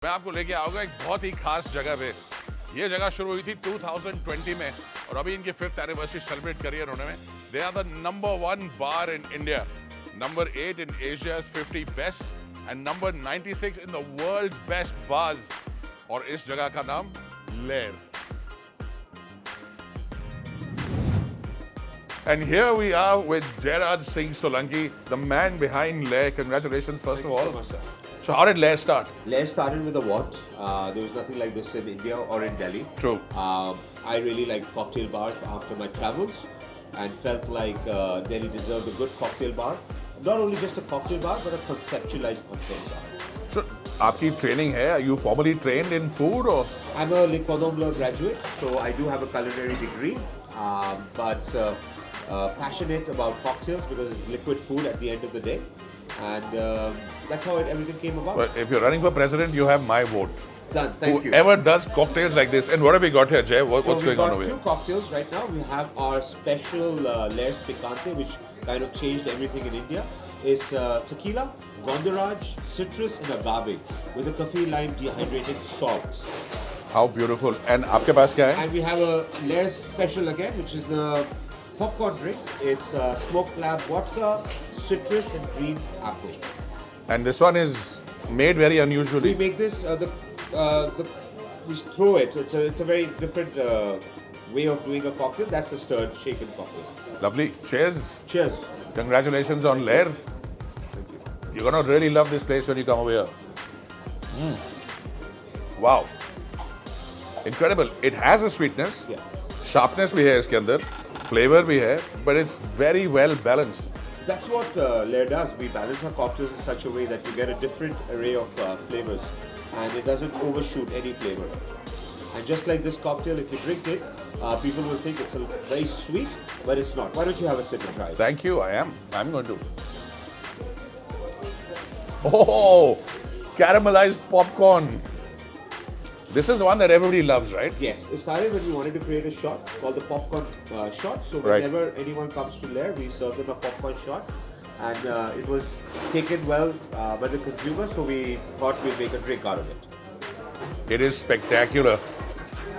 मैं आपको लेके आऊंगा एक बहुत ही खास जगह पे। ये जगह शुरू हुई थी 2020 में और अभी इनकी 5th एनिवर्सरी सेलिब्रेट करी है उन्होंने। They are the number 1 bar in India, number 8 in Asia's 50 best and number 96 in the world's best bars. और इस जगह का नाम लेर। And here we are with Jairaj Singh Solanki, the man behind Lair. Congratulations, first of all. Thank you so much, sir. So how did Lair start? Lair started with a what? There was nothing like this in India or in Delhi. True. I really liked cocktail bars after my travels and felt like Delhi deserved a good cocktail bar. Not only just a cocktail bar, but a conceptualized cocktail bar. So, आपकी training है? Are you formally trained in food or? I'm a Le Cordon Bleu graduate, so I do have a culinary degree, but passionate about cocktails because it's liquid food at the end of the day. And that's how everything came about. Well, if you're running for president, you have my vote. Done. Thank you. Whoever does cocktails like this, and what have we got here, Jay? What's going on over We've got here? 2 cocktails right now. We have our special Lairs Picante, which kind of changed everything in India. It's tequila, Gondoraj, citrus, and agave with a coffee lime dehydrated salt. How beautiful! And आपके पास क्या है? And we have a Lairs special again, which is the popcorn drink. It's smoked lab vodka, citrus, and green apple. And this one is made very unusually. We make this we throw it. It's a very different way of doing a cocktail. That's a stirred, shaken cocktail. Lovely. Cheers. Cheers. Congratulations on Lair. Thank you. You're gonna really love this place when you come over here. Wow. Incredible. It has a sweetness. Yeah. Sharpness भी है इसके अंदर, flavor भी है, but it's very well balanced. That's what Lair does. We balance our cocktails in such a way that you get a different array of flavors, and it doesn't overshoot any flavor. And just like this cocktail, if you drink it, people will think it's very sweet, but it's not. Why don't you have a sip and try it? Thank you. I'm going to. Oh, caramelized popcorn. This is the one that everybody loves, right? Yes. It started when we wanted to create a shot called the popcorn shot. So Right. whenever anyone comes to Lair, we serve them a popcorn shot. And it was taken well by the consumer, so we thought we'd make a drink out of it. It is spectacular.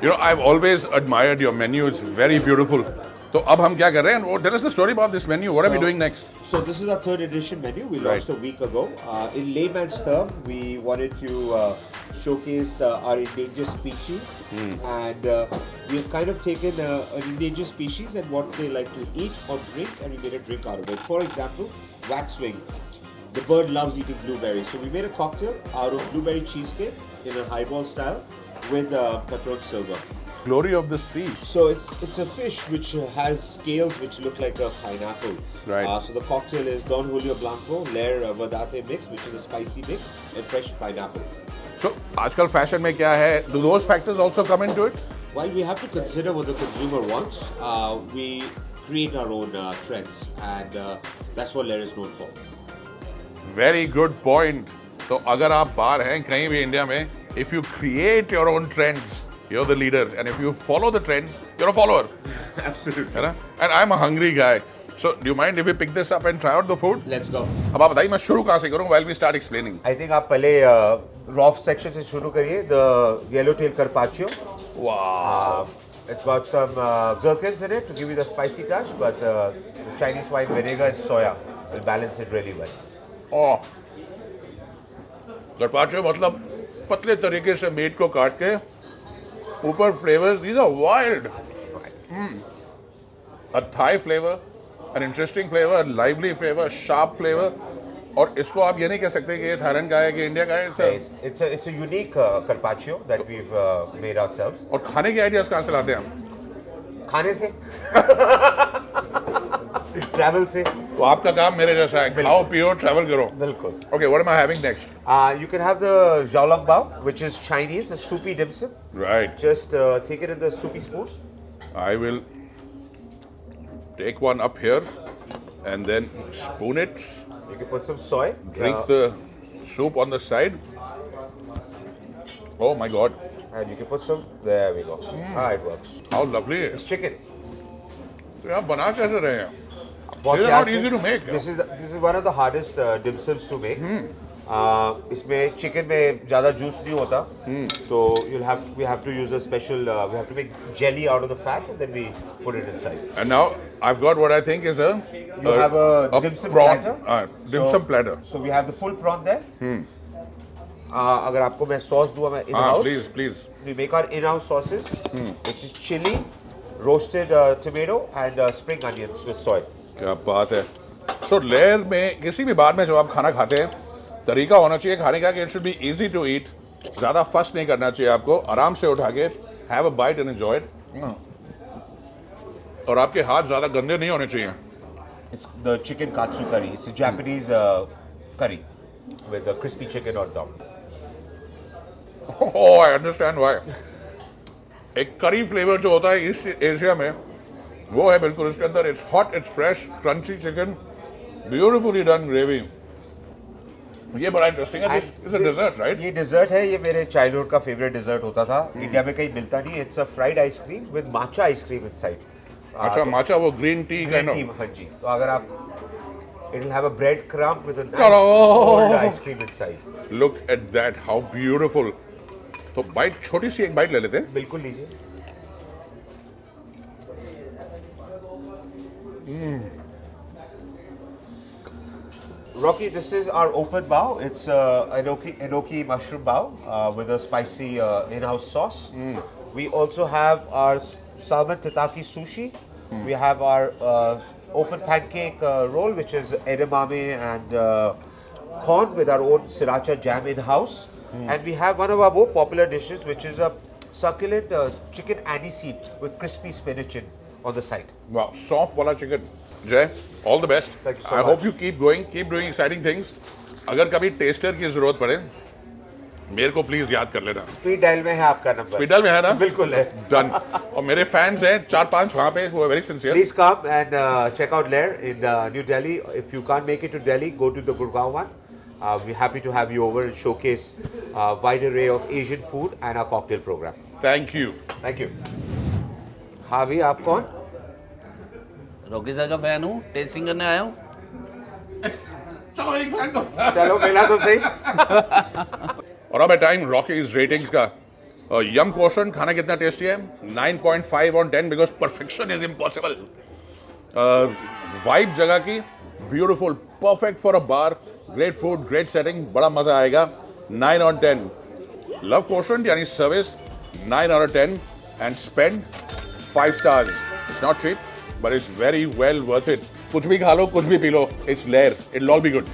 You know, I've always admired your menu. It's very beautiful. So, अब हम क्या कर रहे हैं? Oh, tell us the story about this menu. What are we doing next? So this is our 3rd edition menu. We launched a week ago. In layman's term, we wanted to showcase our endangered species, and we've kind of taken an endangered species and what they like to eat or drink, and we made a drink out of it. For example, waxwing. The bird loves eating blueberries, so we made a cocktail out of blueberry cheesecake in a highball style with Patron Silver. Glory of the sea. So it's a fish which has scales which look like a pineapple. Right. So the cocktail is Don Julio Blanco, Lair Verdate mix, which is a spicy mix, and fresh pineapple. So, आजकल fashion में क्या है? Do those factors also come into it? While we have to consider what the consumer wants, we create our own trends, and that's what Lair is known for. Very good point. तो अगर आप बाहर हैं कहीं भी India में, if you create your own trends, you're the leader, and if you follow the trends, you're a follower. Absolutely. है ना? And I'm a hungry guy. So, do you mind if we pick this up and try out the food? Let's go. अब आप बताइए मैं शुरू कहाँ से करूँ while we start explaining? I think आप पहले raw section से शुरू करिए. The yellowtail carpaccio. Wow. It's got some gherkins in it to give you the spicy touch, but the Chinese white vinegar and soya will balance it really well. Oh. Carpaccio मतलब पतले तरीके से meet को काट के ऊपर flavors. These are wild. A Thai flavor, an interesting flavor, a lively flavor, sharp flavor. और इसको आप ये नहीं कह सकते कि ये थाईलैंड का है कि इंडिया का है. It's a unique carpaccio that we've made ourselves. और खाने के आइडियाज कहाँ से लाते हैं हम? खाने से travel से. तो आपका काम मेरे जैसा है, खाओ पियो ट्रैवल करो. बिल्कुल. Okay, what am I having next? You can have the xiaolong bao, which is Chinese, a soupy dim sum. Right. Just take it in the soupy spoon. I will take one up here and then spoon it. You can put some soy. Drink the soup on the side. Oh my God. And you can put some. There we go. It works. How lovely. It's chicken. तो आप बना कैसे रहे हैं? बहुत These are प्यार not से. easy to make. This is one of the hardest dim sums to make. इसमें चिकन में ज़्यादा जूस नहीं होता, तो we have to use a special we have to make jelly out of the fat and then we put it inside. And now I've got what I think is You have a dim sum prawn, platter. dim sum platter. So we have the full prawn there. अगर आपको मैं sauce दूँ मैं in house. Please. We make our in-house sauces, which is chili, roasted tomato, and spring onions with soy. क्या बात है. So layer में किसी भी बार में जब आप खाना खाते हैं, तरीका होना चाहिए खाने का कि it should be easy to eat. ज़्यादा फस नहीं करना चाहिए आपको. आराम से उठा के have a bite and enjoy it. और आपके हाथ ज़्यादा गंदे नहीं होने चाहिए. It's the chicken katsu curry. It's a Japanese curry with a crispy chicken on top. Oh, I understand why. एक करी फ्लेवर जो होता है ईस्ट एशिया में वो है बिल्कुल इसके अंदर. It's hot, it's fresh, crunchy chicken, beautifully done gravy. ये बड़ा इंटरेस्टिंग है. This is a dessert right? ये डेजर्ट है. ये मेरे चाइल्डहुड का फेवरेट डेजर्ट होता था. इंडिया में कहीं मिलता नहीं. It's a fried ice cream with matcha ice cream inside. अच्छा, माचा वो ग्रीन टी काइंड ऑफ. हाँ जी. तो अगर आप it will have a bread crumb with a nice Oh. cold ice cream inside. Look at that, how beautiful. तो bite, छोटी सी एक bite ले लेते हैं. बिल्कुल लीजिए. Rocky, this is our open bao. It's enoki mushroom bao with a spicy in-house sauce. We also have our salmon tataki sushi. We have our open pancake roll, which is edamame and corn with our own sriracha jam in-house. And we have one of our more popular dishes, which is a succulent chicken aniseed with crispy spinach on the side. Wow, soft वाला chicken. जय, all the best. Thank you so I hope much. You keep going, keep doing exciting things. अगर कभी tester की जरूरत पड़े मेरे को please याद कर लेना. स्पीड डायल में है आपका नंबर. हॉस्पिटल में है ना? बिल्कुल है. डन. और मेरे फैंस हैं 4-5 वहाँ पे, वो very sincere. Please come and check out Lair in New Delhi. If you can't make it to Delhi, go to the Gurgaon one. We're happy to have you over and showcase a wide array of Asian food and our cocktail program. Thank you. Thank you. हाँ भी, आप कौन? Rocky sir का fan हूँ, testing करने आया हूँ. चलो एक फैन दो. चलो मिला तो सही. और अब है टाइम रॉकीज रेटिंग्स का. यम क्वोशंट खाना कितना टेस्टी है? 9.5 on 10 because perfection is impossible. Vibe जगह की beautiful, perfect for a bar, great food, great setting, बड़ा मजा आएगा. 9 on 10. लव क्वोशंट यानी service 9 out of 10 and spend 5 stars. It's not cheap but it's very well worth it. कुछ भी खा लो, कुछ भी पी लो, it's layer, it will all be good.